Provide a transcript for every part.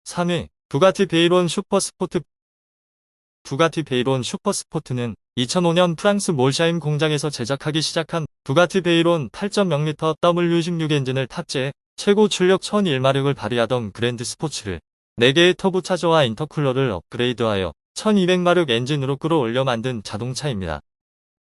3위, 부가티 베이론 슈퍼스포트. 부가티 베이론 슈퍼스포트는 2005년 프랑스 몰샤임 공장에서 제작하기 시작한 부가티 베이론 8.0L W16 엔진을 탑재해 최고 출력 1001마력을 발휘하던 그랜드 스포츠를 4개의 터보차저와 인터쿨러를 업그레이드하여 1200마력 엔진으로 끌어올려 만든 자동차입니다.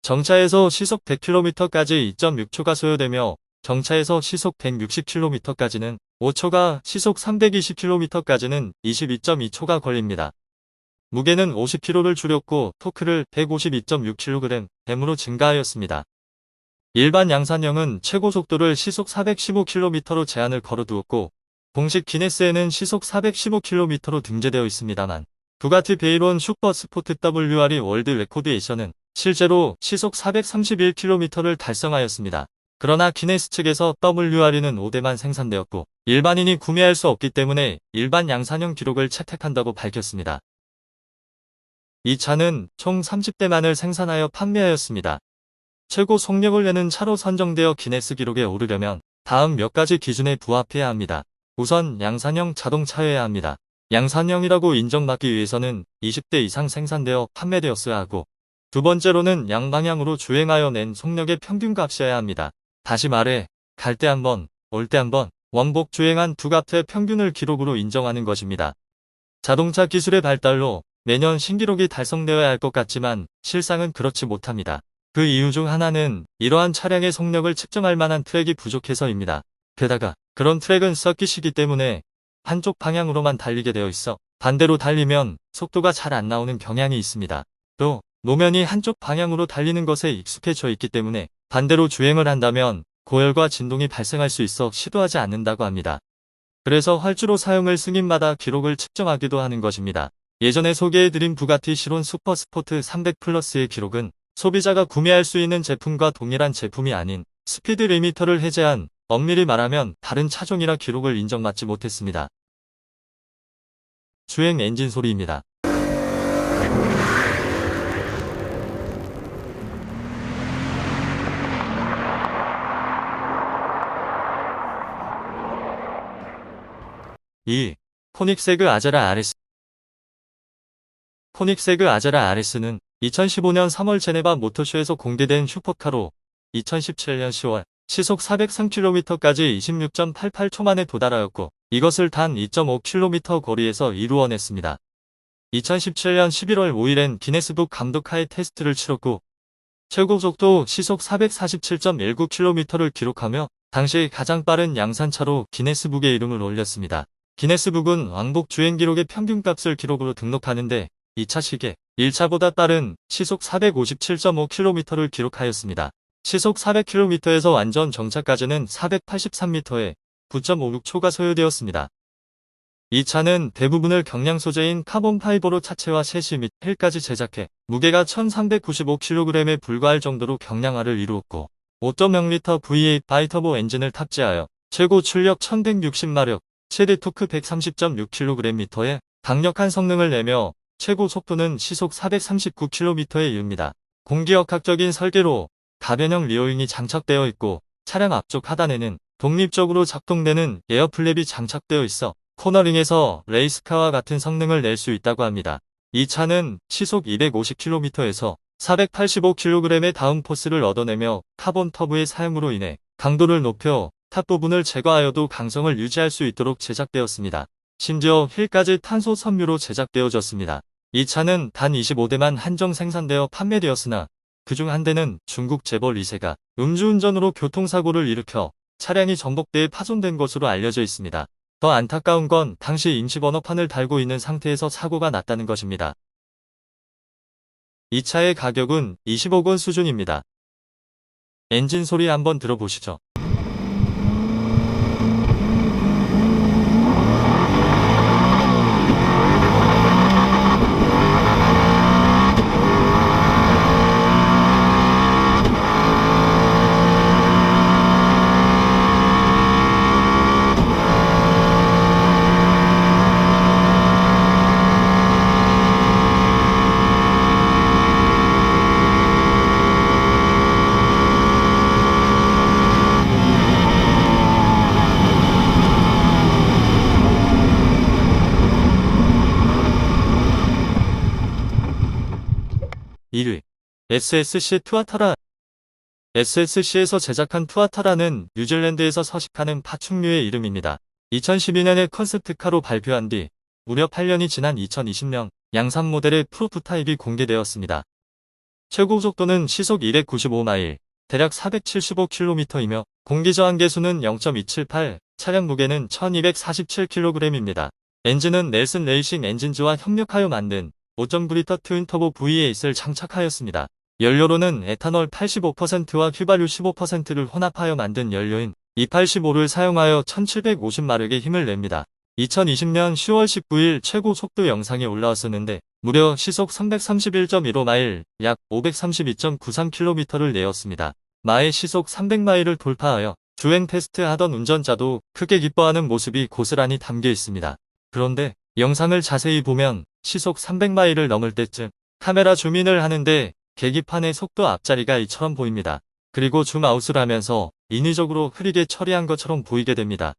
정차에서 시속 100km까지 2.6초가 소요되며 정차에서 시속 160km까지는 5초가, 시속 320km까지는 22.2초가 걸립니다. 무게는 50kg를 줄였고 토크를 152.6kg으로 증가하였습니다. 일반 양산형은 최고 속도를 시속 415km로 제한을 걸어두었고 공식 기네스에는 시속 415km로 등재되어 있습니다만 부가티 베이론 슈퍼 스포트 WR이 월드 레코드 에디션은 실제로 시속 431km를 달성하였습니다. 그러나 기네스 측에서 WRE는 5대만 생산되었고 일반인이 구매할 수 없기 때문에 일반 양산형 기록을 채택한다고 밝혔습니다. 이 차는 총 30대만을 생산하여 판매하였습니다. 최고 속력을 내는 차로 선정되어 기네스 기록에 오르려면 다음 몇 가지 기준에 부합해야 합니다. 우선 양산형 자동차여야 합니다. 양산형이라고 인정받기 위해서는 20대 이상 생산되어 판매되었어야 하고 두 번째로는 양방향으로 주행하여 낸 속력의 평균값이어야 합니다. 다시 말해 갈 때 한 번, 올 때 한 번 왕복 주행한 두 값의 평균을 기록으로 인정하는 것입니다. 자동차 기술의 발달로 매년 신기록이 달성되어야 할 것 같지만 실상은 그렇지 못합니다. 그 이유 중 하나는 이러한 차량의 속력을 측정할 만한 트랙이 부족해서입니다. 게다가 그런 트랙은 서킷이기 때문에 한쪽 방향으로만 달리게 되어 있어 반대로 달리면 속도가 잘 안 나오는 경향이 있습니다. 또 노면이 한쪽 방향으로 달리는 것에 익숙해져 있기 때문에 반대로 주행을 한다면 고열과 진동이 발생할 수 있어 시도하지 않는다고 합니다. 그래서 활주로 사용을 승인받아 기록을 측정하기도 하는 것입니다. 예전에 소개해드린 부가티 시론 슈퍼스포트 300 플러스의 기록은 소비자가 구매할 수 있는 제품과 동일한 제품이 아닌 스피드 리미터를 해제한, 엄밀히 말하면 다른 차종이라 기록을 인정받지 못했습니다. 주행 엔진 소리입니다. 이 코닉세그 아제라 RS. 코닉세그 아제라 RS는 2015년 3월 제네바 모터쇼에서 공개된 슈퍼카로 2017년 10월 시속 403km까지 26.88초 만에 도달하였고 이것을 단 2.5km 거리에서 이루어냈습니다. 2017년 11월 5일엔 기네스북 감독하에 테스트를 치렀고 최고 속도 시속 447.19km를 기록하며 당시 가장 빠른 양산차로 기네스북에 이름을 올렸습니다. 기네스북은 왕복 주행 기록의 평균값을 기록으로 등록하는데 2차 시계 1차보다 빠른 시속 457.5km를 기록하였습니다. 시속 400km에서 완전 정차까지는 483m에 9.56초가 소요되었습니다. 이 차는 대부분을 경량 소재인 카본 파이버로 차체와 셰시 및 휠까지 제작해 무게가 1395kg에 불과할 정도로 경량화를 이루었고 5.0L V8 바이터보 엔진을 탑재하여 최고 출력 1160마력, 최대 토크 130.6kgm에 강력한 성능을 내며 최고 속도는 시속 439km에 이릅니다. 공기역학적인 설계로 다변형 리어윙이 장착되어 있고 차량 앞쪽 하단에는 독립적으로 작동되는 에어플랩이 장착되어 있어 코너링에서 레이스카와 같은 성능을 낼 수 있다고 합니다. 이 차는 시속 250km에서 485kg의 다운포스를 얻어내며 카본 터브의 사용으로 인해 강도를 높여 탑 부분을 제거하여도 강성을 유지할 수 있도록 제작되었습니다. 심지어 휠까지 탄소 섬유로 제작되어졌습니다. 이 차는 단 25대만 한정 생산되어 판매되었으나 그중 한 대는 중국 재벌 2세가 음주운전으로 교통사고를 일으켜 차량이 전복대에 파손된 것으로 알려져 있습니다. 더 안타까운 건 당시 임시 번호판을 달고 있는 상태에서 사고가 났다는 것입니다. 이 차의 가격은 20억 원 수준입니다. 엔진 소리 한번 들어보시죠. 1위. SSC 투아타라. SSC에서 제작한 투아타라는 뉴질랜드에서 서식하는 파충류의 이름입니다. 2012년에 컨셉트카로 발표한 뒤 무려 8년이 지난 2020년 양산 모델의 프로토타입이 공개되었습니다. 최고 속도는 시속 295마일, 대략 475km이며 공기저항 계수는 0.278, 차량 무게는 1247kg입니다. 엔진은 넬슨 레이싱 엔진즈와 협력하여 만든 5.9L 트윈터보 V8을 장착하였습니다. 연료로는 에탄올 85%와 휘발유 15%를 혼합하여 만든 연료인 E85를 사용하여 1750마력의 힘을 냅니다. 2020년 10월 19일 최고 속도 영상이 올라왔었는데 무려 시속 331.15마일, 약 532.93km를 내었습니다. 마의 시속 300마일을 돌파하여 주행 테스트하던 운전자도 크게 기뻐하는 모습이 고스란히 담겨 있습니다. 그런데 영상을 자세히 보면 시속 300마일을 넘을 때쯤 카메라 줌인을 하는데 계기판의 속도 앞자리가 이처럼 보입니다. 그리고 줌아웃을 하면서 인위적으로 흐리게 처리한 것처럼 보이게 됩니다.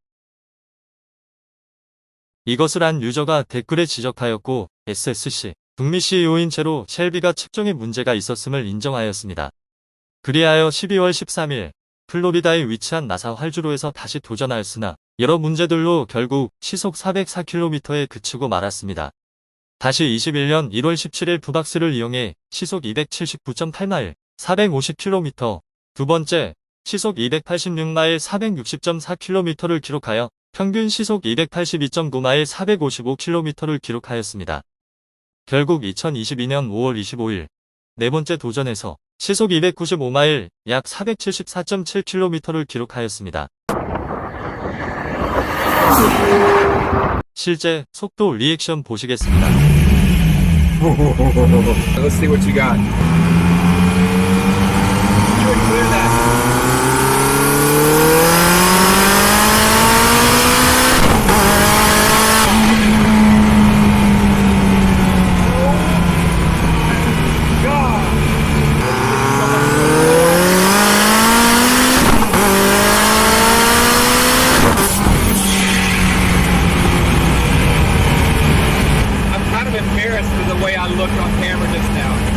이것을 한 유저가 댓글에 지적하였고 SSC 북미 CEO인 채로 셸비가 측정에 문제가 있었음을 인정하였습니다. 그리하여 12월 13일 플로리다에 위치한 나사 활주로에서 다시 도전하였으나 여러 문제들로 결국 시속 404km에 그치고 말았습니다. 다시 21년 1월 17일 부박스를 이용해 시속 279.8마일, 450km, 두 번째 시속 286마일 460.4km를 기록하여 평균 시속 282.9마일 455km를 기록하였습니다. 결국 2022년 5월 25일 네 번째 도전에서 시속 295마일 약 474.7km를 기록하였습니다. 실제 속도 리액션 보시겠습니다. Let's see what you got. Clear that. I'm kind of embarrassed with the way I looked on camera just now.